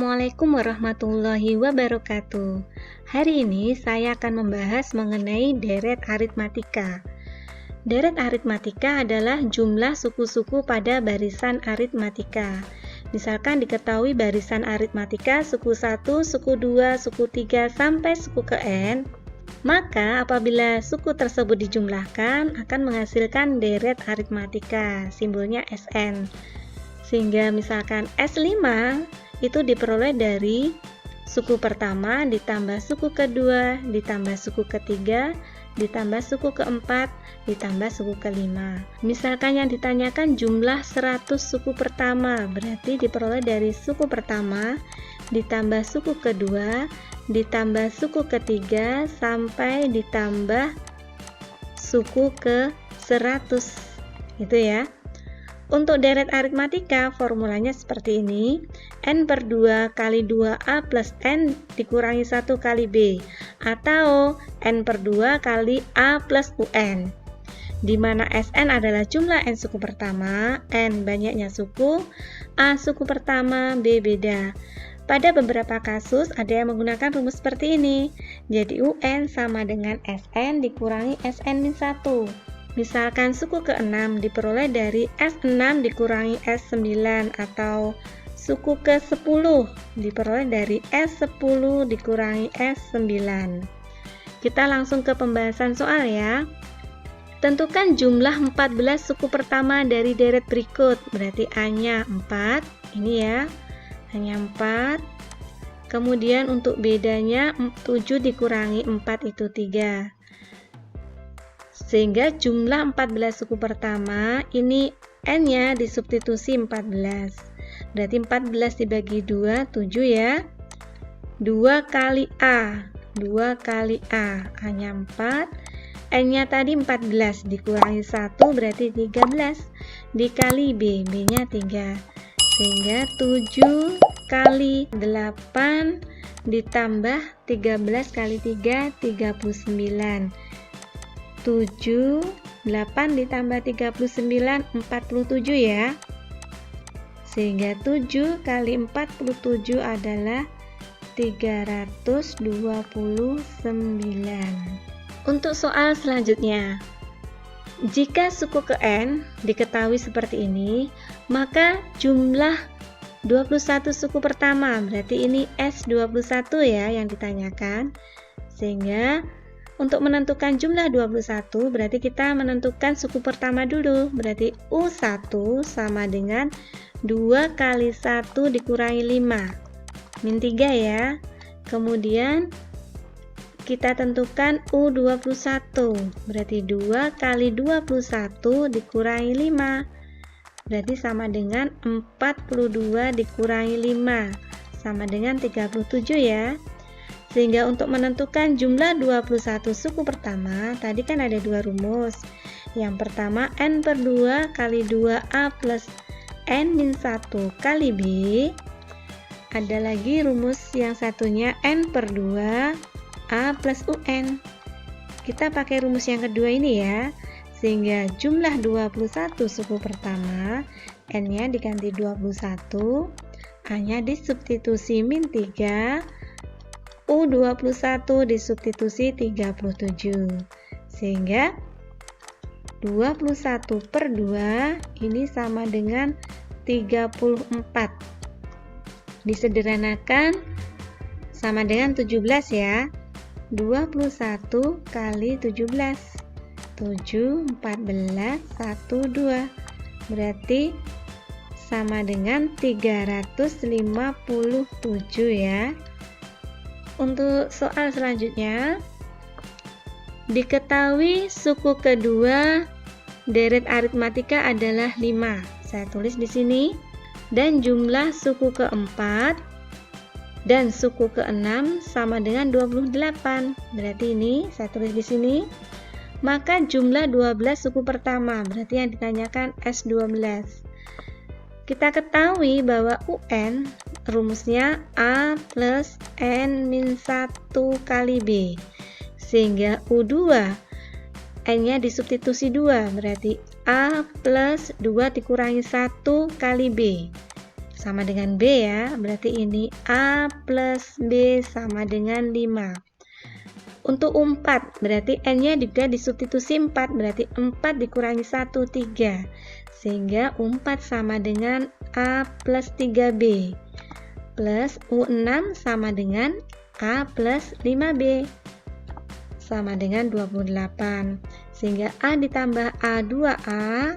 Assalamualaikum warahmatullahi wabarakatuh. Hari ini saya akan membahas mengenai deret aritmatika. Deret aritmatika adalah jumlah suku-suku pada barisan aritmatika. Misalkan diketahui barisan aritmatika suku 1, suku 2, suku 3 sampai suku ke n, maka apabila suku tersebut dijumlahkan akan menghasilkan deret aritmatika, simbolnya Sn. Sehingga misalkan S5 itu diperoleh dari suku pertama ditambah suku kedua ditambah suku ketiga ditambah suku keempat ditambah suku kelima. Misalkan yang ditanyakan jumlah 100 suku pertama, berarti diperoleh dari suku pertama ditambah suku kedua ditambah suku ketiga sampai ditambah suku ke 100, gitu ya. Untuk deret aritmatika formulanya seperti ini: n per 2 kali 2a plus n dikurangi 1 kali b, atau n per 2 kali a plus un, di mana Sn adalah jumlah n suku pertama, n banyaknya suku, a suku pertama, b beda. Pada beberapa kasus ada yang menggunakan rumus seperti ini, jadi un sama dengan Sn dikurangi Sn-1. Misalkan suku ke-6 diperoleh dari S6 dikurangi S9, atau suku ke-10 diperoleh dari S10 dikurangi S9. Kita langsung ke pembahasan soal ya. Tentukan jumlah 14 suku pertama dari deret berikut, berarti A-nya 4, ini ya, hanya 4. Kemudian untuk bedanya 7 dikurangi 4 itu 3. Sehingga jumlah 14 suku pertama ini n-nya disubstitusi 14. Berarti 14 dibagi 2, 7 ya. 2 kali A, 2 kali A, hanya 4. N-nya tadi 14 dikurangi 1 berarti 13. Dikali B, B-nya 3. Sehingga 7 kali 8 ditambah 13 kali 3, 39. 7, 8 ditambah 39, 47 ya. Sehingga 7 kali 47 adalah 329. Untuk soal selanjutnya, jika suku ke n diketahui seperti ini, maka jumlah 21 suku pertama, berarti ini S21 ya yang ditanyakan. Sehingga untuk menentukan jumlah 21, berarti kita menentukan suku pertama dulu. Berarti U1 sama dengan 2 kali 1 dikurangi 5, min 3 ya. Kemudian kita tentukan U21, berarti 2 kali 21 dikurangi 5, berarti sama dengan 42 dikurangi 5, sama dengan 37 ya. Sehingga untuk menentukan jumlah 21 suku pertama, tadi kan ada dua rumus. Yang pertama n per 2 kali 2a plus n-1 kali b. Ada lagi rumus yang satunya n per 2 a plus un. Kita pakai rumus yang kedua ini ya. Sehingga jumlah 21 suku pertama, n-nya diganti 21, a-nya disubstitusi min 3, U21 disubstitusi 37, sehingga 21 per 2 ini sama dengan 34. Disederhanakan sama dengan 17 ya. 21 kali 17, 7, 14, 1, 2, berarti sama dengan 357 ya. Untuk soal selanjutnya, diketahui suku kedua deret aritmatika adalah 5. Saya tulis di sini. Dan jumlah suku keempat dan suku keenam sama dengan 28. Berarti ini saya tulis di sini. Maka jumlah 12 suku pertama, berarti yang ditanyakan S12. Kita ketahui bahwa UN rumusnya A plus N-1 kali B, sehingga U2 N-nya disubstitusi 2, berarti A plus 2 dikurangi 1 kali B, sama dengan B ya. Berarti ini A plus B sama dengan 5. Untuk 4, berarti N-nya juga disubstitusi 4, berarti 4 dikurangi 1, 3. Sehingga 4 sama dengan A plus 3B. Plus U6 sama dengan A plus 5B. Sama dengan 28. Sehingga A ditambah A2A,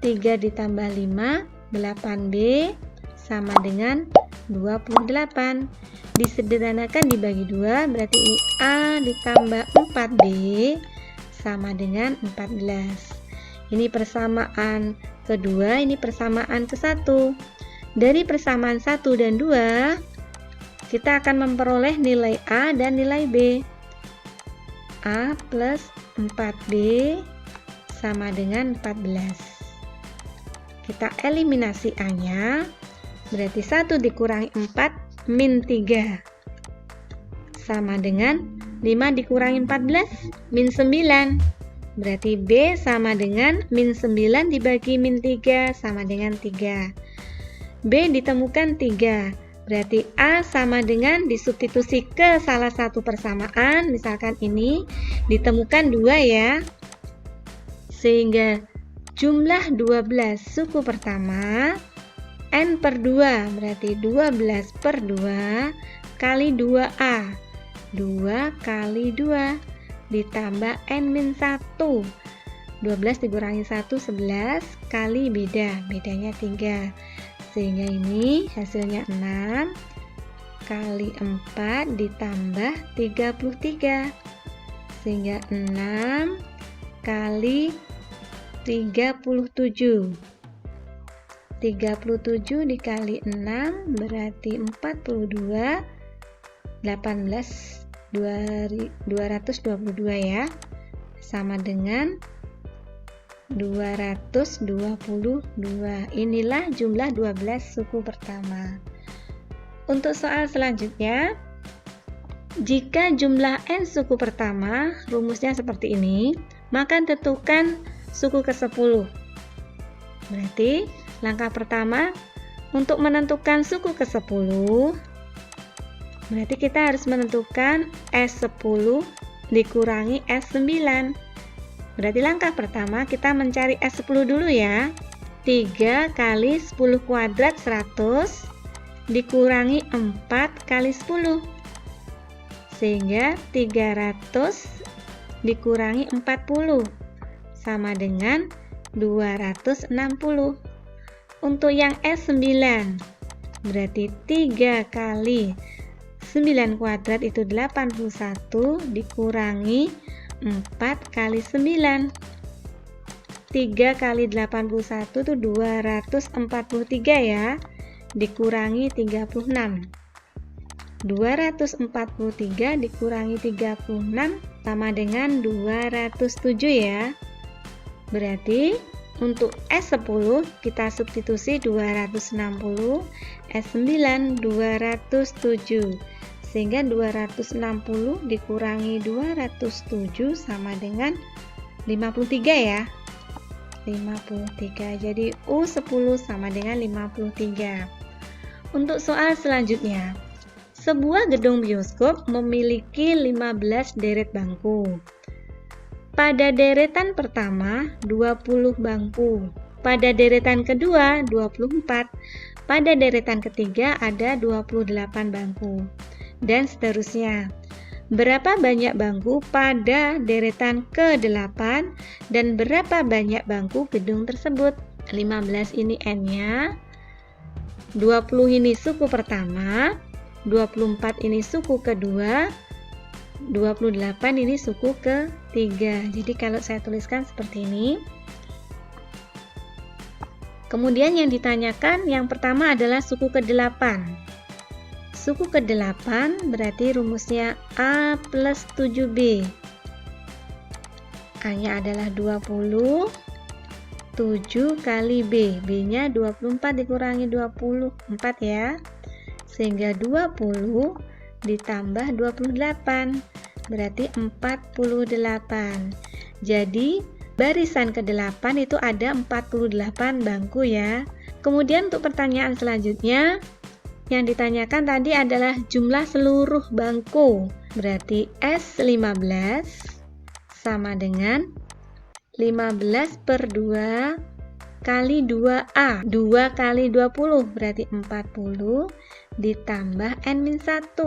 3 ditambah 5, 8B, sama dengan 28. Disederhanakan dibagi 2, berarti ini A ditambah 4B sama dengan 14. Ini persamaan kedua, ini persamaan ke-1. Dari persamaan 1 dan 2, kita akan memperoleh nilai A dan nilai B. A plus 4B sama dengan 14. Kita eliminasi A-nya, berarti 1 dikurangi 4, min 3 sama dengan 5 dikurangi 14, min 9. Berarti B sama dengan min 9 dibagi min 3 sama dengan 3. B ditemukan 3. Berarti A sama dengan disubstitusi ke salah satu persamaan, misalkan ini ditemukan 2 ya. Sehingga jumlah 12 suku pertama N per 2, berarti 12 per 2 kali 2A. 2 kali 2 ditambah N-1. 12 dikurangi 1, 11 kali bedanya 3. Sehingga ini hasilnya 6 kali 4 ditambah 33. Sehingga 6 kali 37. 37 dikali 6 berarti 42, 18, 222 ya, sama dengan 222. Inilah jumlah 12 suku pertama. Untuk soal selanjutnya, jika jumlah N suku pertama, rumusnya seperti ini, maka tentukan suku ke-10. Berarti langkah pertama, untuk menentukan suku ke-10, berarti kita harus menentukan S10 dikurangi S9. Berarti langkah pertama kita mencari S10 dulu ya. 3 kali 10 kuadrat 100 dikurangi 4 kali 10. Sehingga 300 dikurangi 40 sama dengan 260. Untuk yang S9, berarti 3 kali 9 kuadrat itu 81 dikurangi 4 kali 9. 3 kali 81 itu 243 ya, dikurangi 36. 243 dikurangi 36 sama dengan 207 ya. Berarti untuk S10 kita substitusi 260, S9 207. Sehingga 260 dikurangi 207 sama dengan 53 ya. 53. Jadi U10 sama dengan 53. Untuk soal selanjutnya, sebuah gedung bioskop memiliki 15 deret bangku. Pada deretan pertama 20 bangku, pada deretan kedua 24, pada deretan ketiga ada 28 bangku, dan seterusnya. Berapa banyak bangku pada deretan ke-8 dan berapa banyak bangku gedung tersebut? 15 ini N-nya, 20 ini suku pertama, 24 ini suku kedua, 28 ini suku ketiga. Jadi kalau saya tuliskan seperti ini. Kemudian yang ditanyakan yang pertama adalah suku ke-8. Suku ke-8 berarti rumusnya A plus 7B. A-nya adalah 20, 7 kali B. B-nya 24 dikurangi 24 ya. Sehingga 20 ditambah 28 berarti 48. Jadi barisan ke-8 itu ada 48 bangku ya. Kemudian untuk pertanyaan selanjutnya, yang ditanyakan tadi adalah jumlah seluruh bangku. Berarti S15 sama dengan 15 per 2 kali 2A. 2 kali 20 berarti 40 ditambah N-1.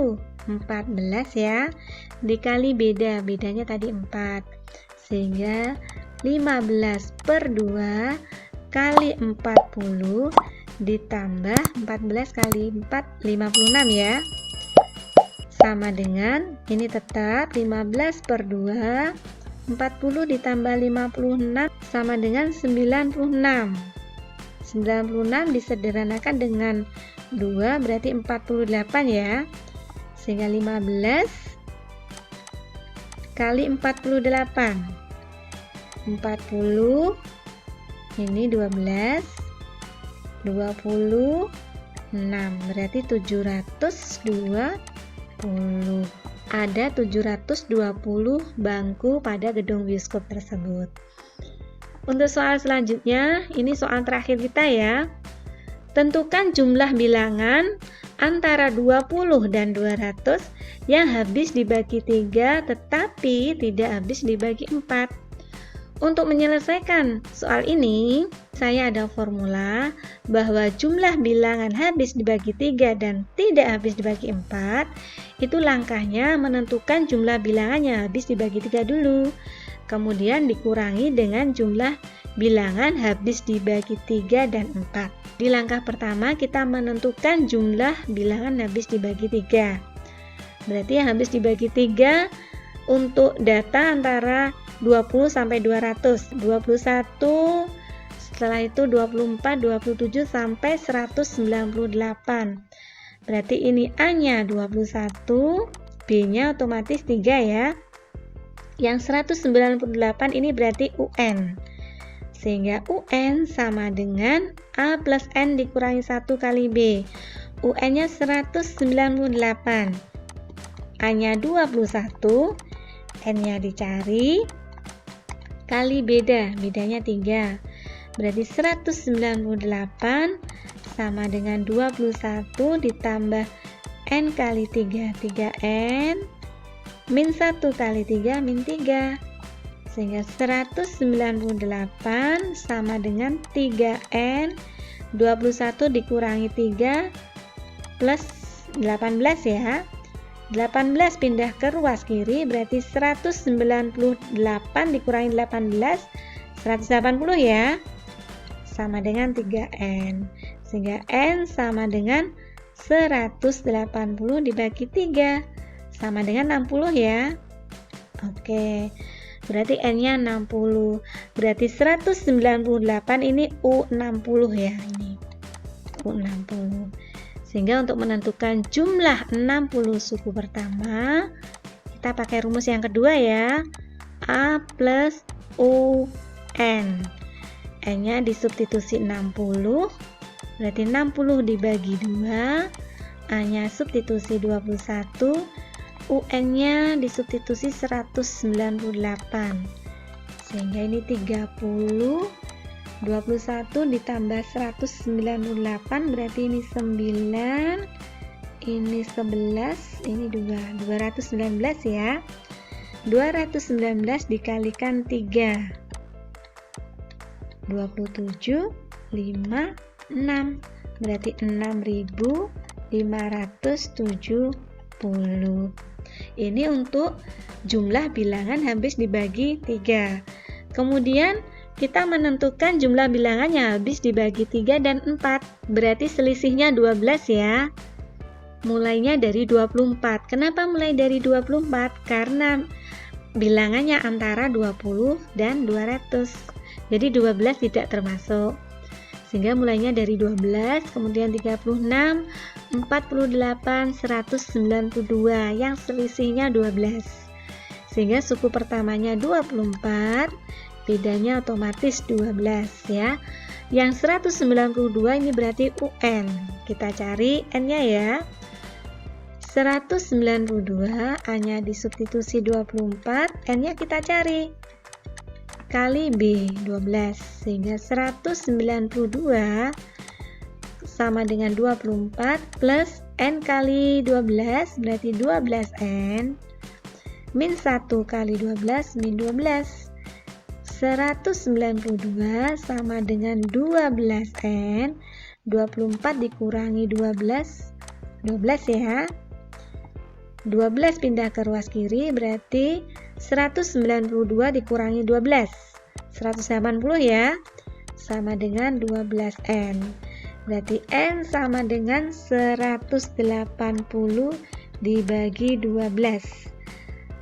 14 ya. Dikali bedanya tadi 4. Sehingga 15 per 2 kali 40 ditambah 14 kali 4, 56 ya. Sama dengan, ini tetap 15 per 2, 40 ditambah 56 sama dengan 96. 96 disederhanakan dengan 2 berarti 48 ya. Sehingga 15 kali 48. 40 ini 12, 26 berarti 720. Ada 720 bangku pada gedung bioskop tersebut. Untuk soal selanjutnya, ini soal terakhir kita ya. Tentukan jumlah bilangan antara 20 dan 200 yang habis dibagi 3 tetapi tidak habis dibagi 4. Untuk menyelesaikan soal ini, saya ada formula bahwa jumlah bilangan habis dibagi 3 dan tidak habis dibagi 4, itu langkahnya menentukan jumlah bilangan yang habis dibagi 3 dulu. Kemudian dikurangi dengan jumlah bilangan habis dibagi 3 dan 4. Di langkah pertama kita menentukan jumlah bilangan habis dibagi 3. Berarti yang habis dibagi 3 untuk data antara 20 sampai 200, 21, setelah itu 24, 27 sampai 198. Berarti ini A-nya 21, B-nya otomatis 3 ya. Yang 198 ini berarti UN. Sehingga UN sama dengan A plus N dikurangi 1 kali B. UN-nya 198. A-nya 21, N-nya dicari, kali bedanya 3. Berarti 198 sama dengan 21 ditambah N kali 3, 3N, min 1 kali 3, min 3. Sehingga 198 sama dengan 3N, 21 dikurangi 3 plus 18 ya. 18 pindah ke ruas kiri berarti 198 dikurangi 18, 180 ya. Sama dengan 3N. Sehingga N sama dengan 180 dibagi 3. Sama dengan 60 ya. Oke. Berarti N-nya 60. Berarti 198 ini U60 ya. Ini U60. Sehingga untuk menentukan jumlah 60 suku pertama, kita pakai rumus yang kedua ya. A plus UN. N-nya disubstitusi 60, berarti 60 dibagi 2. A-nya substitusi 21, UN-nya disubstitusi 198. Sehingga ini 30. 21 ditambah 198 berarti ini 9, ini 11, ini 219 ya. 219 dikalikan 3, 27, 5, 6 berarti 6.570. Ini untuk jumlah bilangan habis dibagi 3. Kemudian kita menentukan jumlah bilangan yang habis dibagi 3 dan 4. Berarti selisihnya 12 ya. Mulainya dari 24. Kenapa mulai dari 24? Karena bilangannya antara 20 dan 200. Jadi 12 tidak termasuk. Sehingga mulainya dari 12, kemudian 36, 48, 192 yang selisihnya 12. Sehingga suku pertamanya 24, bedanya otomatis 12 ya. Yang 192 ini berarti UN. Kita cari N-nya ya. 192 A-nya disubstitusi 24, N-nya kita cari. Kali B 12 sehingga 192 sama dengan 24 plus N kali 12 berarti 12N min 1 kali 12 min 12. 192 sama dengan 12N, 24 dikurangi 12 ya. 12 pindah ke ruas kiri berarti 192 dikurangi 12, 180 ya, sama dengan 12N. Berarti N sama dengan 180 dibagi 12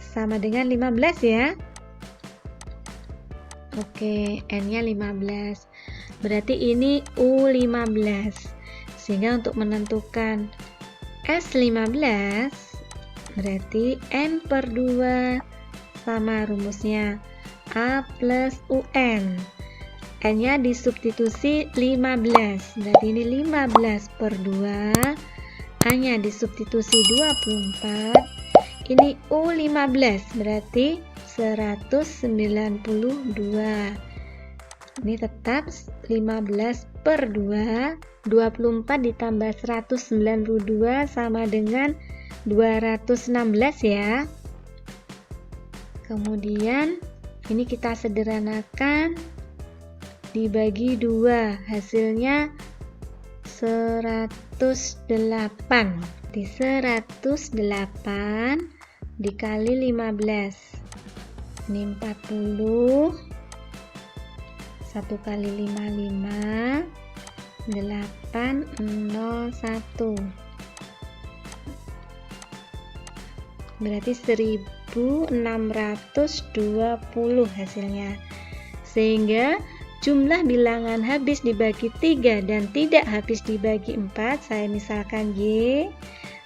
sama dengan 15 ya. Oke, N-nya 15. Berarti ini U15. Sehingga untuk menentukan S15 berarti N per 2 sama rumusnya A plus UN. N-nya disubstitusi 15. Berarti ini 15 per 2. A-nya disubstitusi 24. Ini U15 berarti 192. Ini tetap 15 per 2. 24 ditambah 192 sama dengan 216 ya. Kemudian ini kita sederhanakan dibagi 2, hasilnya 108. Di 108 dikali 15. Ini 40. 1 kali 55 801. Berarti 1620 hasilnya. Sehingga jumlah bilangan habis dibagi 3 dan tidak habis dibagi 4, saya misalkan Y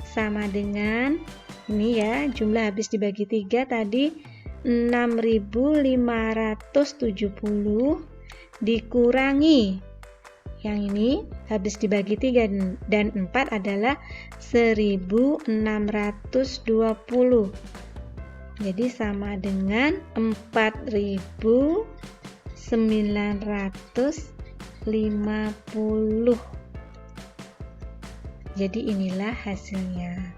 sama dengan ini ya, jumlah habis dibagi 3 tadi 6570 dikurangi yang ini habis dibagi 3 dan 4 adalah 1620. Jadi sama dengan 4950. Jadi inilah hasilnya.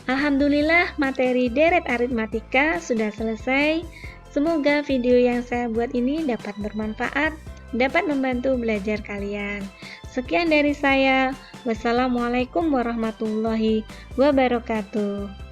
Alhamdulillah, materi deret aritmatika sudah selesai. Semoga video yang saya buat ini dapat bermanfaat, dapat membantu belajar kalian. Sekian dari saya. Wassalamualaikum warahmatullahi wabarakatuh.